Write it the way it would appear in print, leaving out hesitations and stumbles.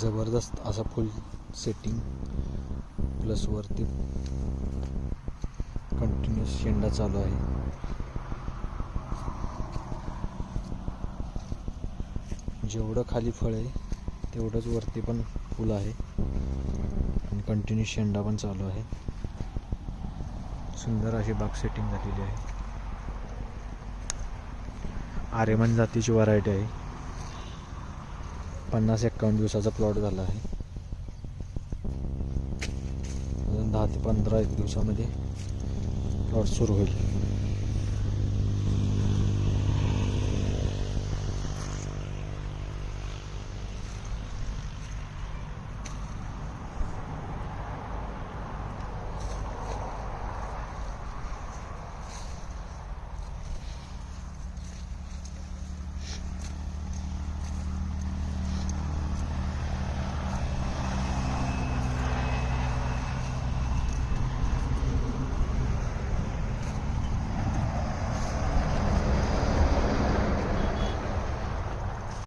जबरदस्त असा फुल setting plus वरती कंटिन्यूस शेंडा चालू आहे. जेवढं खाली फळ आहे तेवढंच वरती पण फुल आहे आणि कंटिन्यू शेंडा पण चालू आहे. सुंदर अशी बाग सेटिंग झालेली आहे. आर्यमान जातीची व्हरायटी आहे. 50-51 दिवसाचा प्लॉट झाला आहे. अजून 10 ते 15 दिवसामध्ये प्लॉट सुरू होईल.